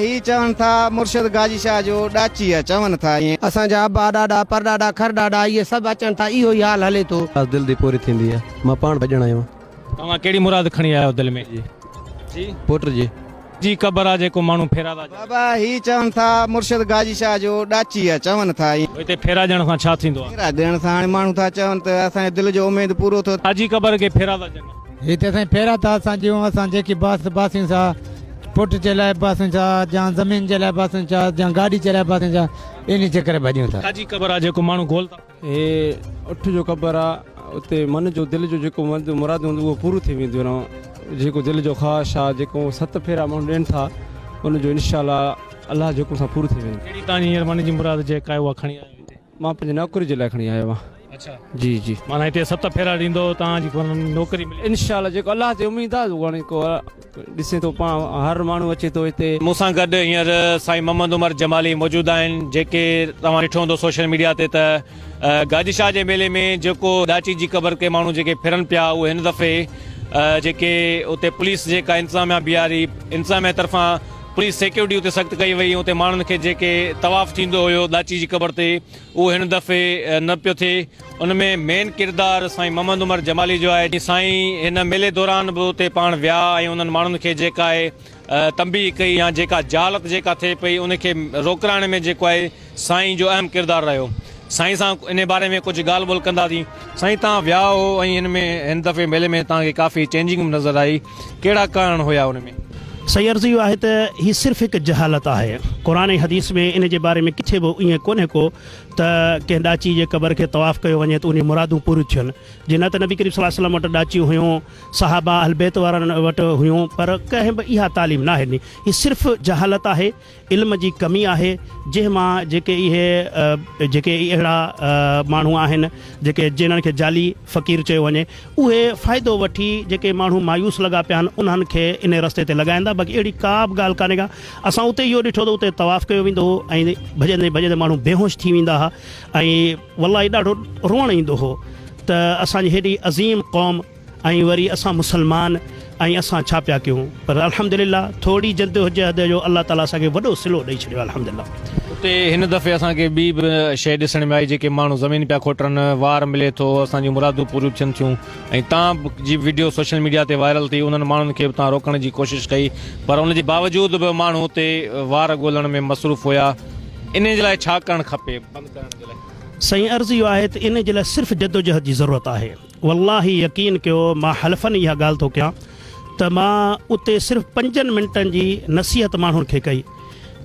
ही चवन था मुर्शिद गाजी शाह जो डाची है चवन था ये असांजा अब्बा ॾाॾा परॾाॾा खरॾाॾा इहे सभु अचनि था इहो ई हाल हले थो दिल दी पूरी थींदी आहे मां पाण भॼण आयो तव्हां कहिड़ी मुराद खणी आयो दिल में जी पुट जी क़बर आहे जेको माण्हू फेरा था बाबा ही चवन था मुर्शिद गाजी शाह जो डाची है चवन था ये हिते फेरा ॾियण सां छा थींदो आहे फेरा ॾियण सां हाणे माण्हू था चवन त असांजे दिल जो उमेद पूरो थियो हाजी क़बर खे फेरा था ॾियनि हिते असां फेरा था असां जूं असां जेकी बासियुनि सां पुट जे लाइ बासियुनि सां या ज़मीन जे लाइ बासियुनि सां या गाॾी जे लाइ बासियुनि सां इन जे करे भॼूं था हाजी क़बर आहे जेको माण्हू गोल था हे उठ जो क़बर आहे उते मन जो दिल जो जेको मुराद हूंदो उहो पूरो थी वेंदियूं आहिनि जेको दिल जो ख़्वाहिश आहे जेको 7 फेरा माण्हू ॾियनि था उनजो इंशाअल्लाह अल्लाह जेको सां पूरो थी वेंदो कहिड़ी तव्हांजी हींअर मन जी मुराद जेका आहे उहा खणी आयो हिते मां पंहिंजे नौकरी जे लाइ खणी आयो आहियां अच्छा जी जी माना हिते 7 फेरा ॾींदो तव्हांजी नौकरी मिले इंशाअल्लाह जेको अल्लाह ते उमेद आहे उहो हाणे को ॾिसे थो पाण हर माण्हू अचे थो हिते मूंसां गॾु हींअर साईं मोहम्मद उमर जमाली मौजूदु आहिनि जेके तव्हां ॾिठो हूंदो सोशल मीडिया ते त गाजी शाह जे मेले में जेको डाची जी क़बर के माण्हू जेके फिरनि पिया उहे हिन दफ़े जेके उते पुलिस जेका इंतिज़ामिया बीहारी इंतिज़ामिया तरफ़ां पुलिस सिक्योरिटी उते सख़्तु कई वई उते माण्हुनि खे जेके तवाफ़ थींदो हुयो डाची जी क़बर ते उहो हिन दफ़े न पियो थिए उन में मेन किरदारु साईं मोहम्मद उमर जमाली जो आहे साईं हिन मेले दौरान बि उते पाण विया ऐं उन्हनि माण्हुनि खे जेका आहे तंबी कई या जेका जहालत जेका थिए पई उनखे रोकराइण में जेको आहे साईं जो अहम किरदारु रहियो साईं सां इन बारे में कुझु ॻाल्हि ॿोल कंदासीं साईं तव्हां विया हो ऐं हिन दफ़े मेले में तव्हांखे काफ़ी चेंजिंग नज़र आई कहिड़ा कारण हुया उन में सही अर्ज़ु इहो आहे त हीअ सिर्फ़ु हिकु जहालत आहे क़ुर ऐं हदीस में इन जे बारे में किथे बि ईअं कोन्हे को त कंहिं डाची जे क़बर खे तवाफ़ कयो वञे त उन मुरादूं पूरियूं थियनि जीअं न त नबी करीम सल्लल्लाहु अलैहि वसल्लम वटि डाचियूं हुयूं सहाबा अहल बैत वारनि वटि हुयूं पर कंहिं बि इहा तालीम न आहे ॾिनी हीअ सिर्फ़ु जहालत आहे इल्म जी कमी आहे जंहिं मां जेके अहिड़ा माण्हू आहिनि जेके जिन्हनि खे जाली फ़क़ीर चयो वञे उहे फ़ाइदो वठी जेके माण्हू मायूस लॻा पिया आहिनि उन्हनि खे इन रस्ते ते लॻाईंदा बाक़ी अहिड़ी का बि ॻाल्हि कान्हे का असां उते इहो ॾिठो त उते तवाफ़ कयो वेंदो हो ऐं भॼंदे भॼंदे माण्हू बेहोश थी वेंदा हुआ ऐं वल्लाही ॾाढो रोअणु ईंदो हो त असांजी हेॾी अज़ीम क़ौम ऐं वरी असां मुस्लमान ऐं असां छा पिया कयूं पर अल्हम्दुलिल्लाह थोरी जद्दोजहद जो अल्लाह ताला असांखे वॾो सिलो ॾेई छॾियो अल्हम्दुलिल्लाह उते हिन दफ़े असांखे ॿी बि शइ ॾिसण में आई जेके माण्हू ज़मीन पिया खोटनि वार मिले थो असांजी मुरादूं पूरियूं थियनि थियूं ऐं तव्हां जी वीडियो सोशल मीडिया ते वायरल थी उन्हनि माण्हुनि खे बि तव्हां रोकण जी कोशिशि कई पर उनजे बावजूदि बि माण्हू उते वार ॻोल्हण में मसरूफ़ हुया इन जे लाइ छा करणु खपे बंदि करण जे लाइ सही अर्ज़ु इहो आहे त इन जे लाइ सिर्फ़ु जद्दोजहद जी ज़रूरत आहे वल्लाही यकीन कयो मां हलफ़न इहा ॻाल्हि थो कयां त मां उते सिर्फ़ु 5 मिंटनि जी नसीहत माण्हुनि खे कई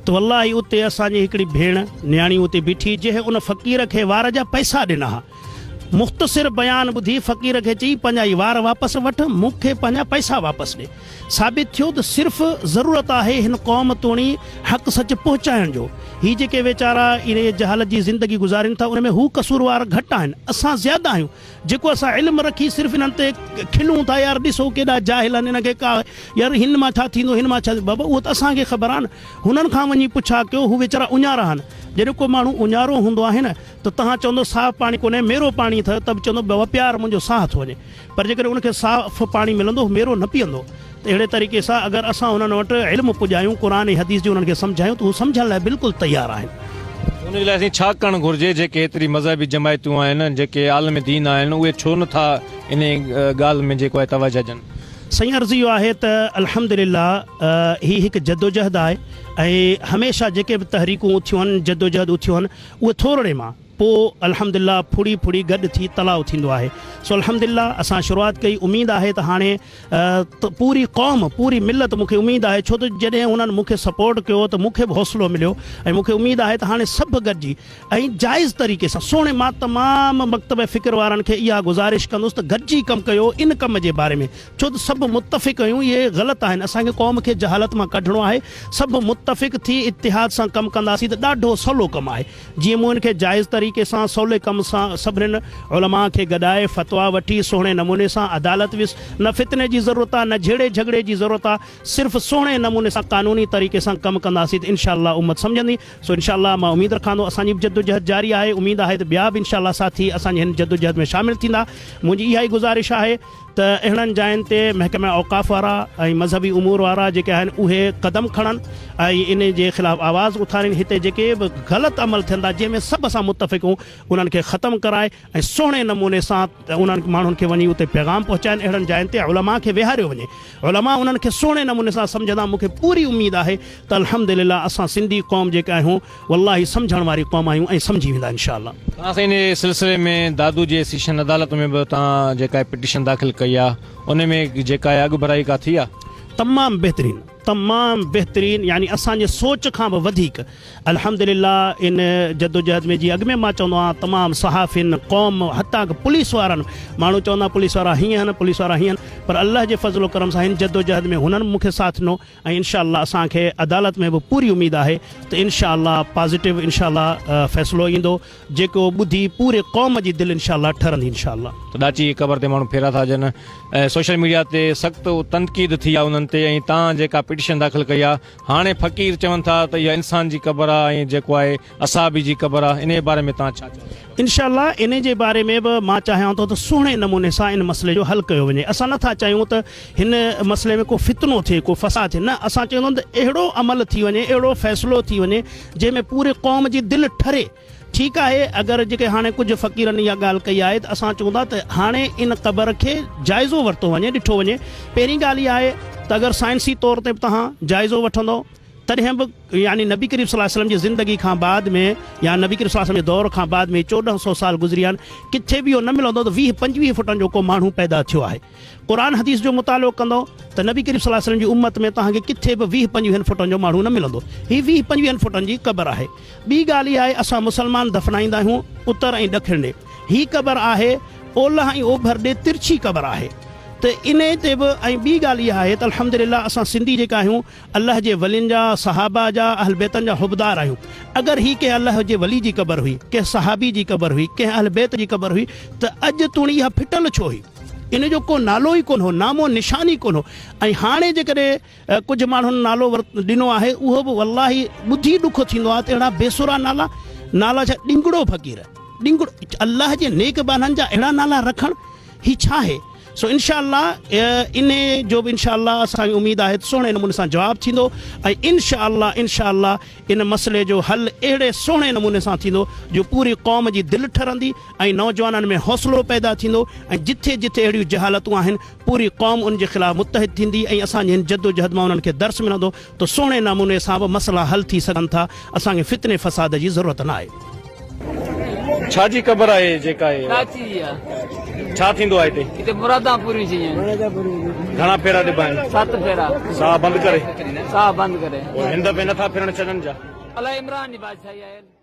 त वल्लाही उते असांजी हिकिड़ी भेण न्याणी उते बीठी जंहिं उन फ़क़ीर खे वार जा पैसा ॾिना मुख़्तसिर बयानु ॿुधी फ़क़ीर खे चई पंहिंजा ई वार वापसि वठि मूंखे पंहिंजा पैसा वापसि ॾे साबित थियो त सिर्फ़ु ज़रूरत आहे हिन क़ौम तोणी हक़ सच पहुचाइण जो ही जेके वीचारा इन जहालत जी ज़िंदगी गुज़ारिन था उन में हू कसूरवार घटि आहिनि असां ज़्यादा आहियूं जेको असां इल्मु रखी सिर्फ़ु इन्हनि ते खिलूं था यार ॾिसो केॾा जाहिल आहिनि हिन खे का यार हिन मां छा थींदो हिन मां छा बाबा उहो त असांखे ख़बर आहे न हुननि खां वञी पुछा कयो हू वीचारा उञारा आहिनि जॾहिं को माण्हू उञारो हूंदो आहे न त तव्हां चवंदो साफ़ु पाणी कोन्हे मेरो पाणी अथव त बि चवंदो बाबा प्यार मुंहिंजो साह थो वञे पर जेकॾहिं उनखे साफ़ु पाणी मिलंदो मेरो न पीअंदो त अहिड़े तरीक़े सां अगरि असां हुननि वटि इल्मु पुॼायूं क़ुर ऐं हदीस जी उन्हनि खे सम्झायूं त हू सम्झण लाइ बिल्कुलु तयारु आहिनि उन जे लाइ असीं छा करणु घुरिजे जेके एतिरी मज़हबी जमायतूं आहिनि जेके आलम दीन आहिनि उहे छो नथा इन ॻाल्हि में जेको आहे तवजह ॾियनि सही अर्ज़ु इहो आहे त अल्हम्दुलिल्लाह ही हिकु जद्दोजहद आहे ऐं हमेशह जेके बि तहरीकूं उथियूं आहिनि जद्दोजहद उथियूं आहिनि उहे थोरे मां पोइ अल्हम्दुलिल्लाह फुड़ी फुड़ी गॾु थी तलाउ थींदो आहे सो अल्हम्दुलिल्लाह असां शुरूआति कई उमेदु आहे त हाणे पूरी क़ौम पूरी मिलत मूंखे उमेदु आहे छो त जॾहिं हुननि मूंखे सपोर्ट कयो त मूंखे बि हौसलो मिलियो ऐं मूंखे उमेदु आहे त हाणे सभु गॾिजी ऐं जाइज़ तरीक़े सां सोणे मां तमामु मकतब फ़िक्र वारनि खे इहा गुज़ारिश कंदुसि त गॾिजी कमु कयो इन कम जे बारे में छो त सभु मुतफ़िक़ आहियूं इहे ग़लति आहिनि असांखे क़ौम खे जहालत मां कढणो आहे सभु मुतफ़िक़ थी इतिहाद सां कमु कंदासीं त ॾाढो सवलो कमु आहे जीअं मूं हिनखे जाइज़ तरीक़े सां सवले कम सां सभिनीनि उलमा खे गॾाए फ़तवा वठी सुहिणे नमूने सां अदालत विस न फितने जी ज़रूरत आहे न झेड़े झगड़े जी ज़रूरत आहे सिर्फ़ु सुहिणे नमूने सां क़ानूनी तरीक़े सां कमु कंदासीं त इंशाअल्लाह उम्मत सम्झंदी सो इंशाअल्लाह मां उमेदु रखां थो असांजी बि जद्दोजहद जारी आहे उमेदु आहे त ॿिया बि इंशाअल्लाह साथी असांजे हिन जद्दोजहद में शामिलु थींदा मुंहिंजी इहा ई गुज़ारिश आहे त अहिड़नि जायुनि ते महकमा औक़ाफ़ वारा ऐं मज़हबी उमूर वारा जेके आहिनि उहे क़दम खणनि ऐं इन जे ख़िलाफ़ु आवाज़ उथारनि। हिते जेके बि ग़लति अमल थियनि था जंहिंमें सभु असां मुतफ़िक़ हूं उन्हनि खे ख़तमु कराए ऐं सुहिणे नमूने सां उन्हनि माण्हुनि खे वञी उते पैगाम पहुचाइनि। अहिड़नि जायुनि ते उलमा खे विहारियो वञे, उलमा उन्हनि खे सुहिणे नमूने सां सम्झंदा। मूंखे पूरी उमेद आहे त अल्हम्दुलिल्लाह असां सिंधी क़ौम जेके आहियूं वल्लाही सम्झण वारी क़ौम आहियूं ऐं सम्झी वेंदा इंशाअल्लाह। तव्हां इन सिलसिले में दादू जे सेशन अदालत में बि तव्हां जेका पिटीशन दाख़िल कई आहे उन में जेका आहे अॻु भराई का थी आहे? तमामु बहितरीनु, तमामु बहितरीनु, यानी असांजे सोच खां बि वधीक अल्हम्दुलिल्लाह इन जदोजहद में जीअं अॻु में मां चवंदो आहियां तमामु सहाफ़िन क़ौम हता पुलिस वारनि, माण्हू चवंदा पुलिस वारा हीअं आहिनि पुलिस वारा हीअं आहिनि, पर अल्लाह जे फज़लो करम सां हिन जदोजहद में हुननि मूंखे साथ ॾिनो ऐं इंशाअल्लाह असांखे अदालत में बि पूरी उमेद आहे त इंशाअल्लाह पॉज़िटिव इंशाअल्लाह फ़ैसिलो ईंदो जेको ॿुधी पूरे क़ौम जी दिलि इंशाअल्लाह ठरंदी इंशाअल्लाह। त ॾाची क़बर ते माण्हू फेरा था ॾियनि ऐं सोशल मीडिया ते सख़्तु तनक़ीद थी आहे उन्हनि ते, ऐं तव्हां जेका पिटीशन दाख़िल कई आहे हाणे फ़क़ीर चवनि था त इहा इंसान जी क़बर आहे ऐं जेको आहे असाबी जी क़बर आहे, इन जे बारे में तव्हां छा चओ? इंशाअल्लाह इन जे बारे में बि मां चाहियां थो त सुहिणे नमूने सां इन मसइले जो हल कयो वञे। असां नथा चाहियूं त हिन मसइले में को फितनो थिए, को फसाद थिए, न असां चवंदा आहियूं त अहिड़ो अमल थी वञे, अहिड़ो फ़ैसिलो थी वञे जंहिंमें पूरे क़ौम जी दिलि ठरे। ठीकु आहे, अगरि जेके हाणे कुझु फ़क़ीरनि इहा ॻाल्हि कई आहे त असां चवंदा त हाणे इन क़बर खे जाइज़ो वरितो वञे, ॾिठो वञे। पहिरीं ॻाल्हि इहा आहे त अगरि साइंसी तौर ते बि तव्हां जाइज़ो वठंदो तॾहिं बि यानी नबी करीम सल्लल्लाहु अलैहि वसल्लम जी ज़िंदगी खां बाद में या नबी करीम सल्लल्लाहु अलैहि वसल्लम जे दौर खां बाद में 1400 साल गुज़री आहिनि, किथे बि इहो न मिलंदो त 20-25 फुटनि जो को माण्हू पैदा थियो आहे। क़ुरान हदीस जो मुतालो कंदो त नबी करीम सल्लल्लाहु अलैहि वसल्लम जी उम्मत में तव्हांखे किथे बि 20-25 फुटनि जो माण्हू न मिलंदो। हीअ 20-25 फुटनि जी क़बर आहे। ॿी ॻाल्हि इहा आहे असां मुस्लमान दफ़नाईंदा आहियूं उत्तर ऐं ॾखिण ॾे, हीअ क़बर आहे ओलह ऐं ओभर ॾे तिरछी क़बर आहे। त इन ते बि ऐं ॿी ॻाल्हि इहा आहे त अल्हम्दुलिल्लाह असां सिंधी जेका आहियूं अल्लाह जे वलियुनि जा सहाबा जा अहल बैतनि जा हुबदार आहियूं। अगरि हीअ कंहिं अल्लाह जे वली जी क़बर हुई, कंहिं सहाबी जी क़बर हुई, कंहिं अहल बैत जी क़बर हुई त अॼु तूणी इहा फिटल छो हुई? इन जो को नालो ई कोन हो, नामो निशानी कोन हो। ऐं हाणे जेकॾहिं कुझु माण्हुनि नालो ॾिनो आहे उहो बि वल्लाही ॿुधी ॾुखो थींदो आहे त अहिड़ा बेसुरा नाला छा ॾिंगड़ो फ़क़ीर, ॾिंगड़ो अल्लाह जे नेक बाननि जा अहिड़ा नाला रखणु ही छा आहे? सो इंशाअल्लाह इन जो बि इंशाअल्लाह असांजी उमेद आहे सुहिणे नमूने सां जवाबु थींदो ऐं इंशाअल्लाह इन मसइले जो हल अहिड़े सुहिणे नमूने सां थींदो जो पूरी क़ौम जी दिलि ठरंदी ऐं नौजवाननि में हौसलो पैदा थींदो ऐं जिथे जिथे अहिड़ियूं जहालतूं आहिनि पूरी क़ौम उन जे ख़िलाफ़ु मुतहिद थींदी ऐं असांजे हिन जदोजहद मां उन्हनि खे दर्स मिलंदो त सुहिणे नमूने सां बि मसइला हल थी सघनि था। असांखे फितने फसाद जी ज़रूरत न आहे। छा जी क़बर आहे जेका आहे? ॾाची आहे। छा थींदो आहे हिते? हिते मुरादां पूरियूं थी आहिनि। घणा फेरा ॾिबा आहिनि? 7 फेरा। साह बंदि करे? साह बंदि करे। हिन दफ़े नथा फिरण छॾनि जा? अलाए इमरान जी बादशाही आहे।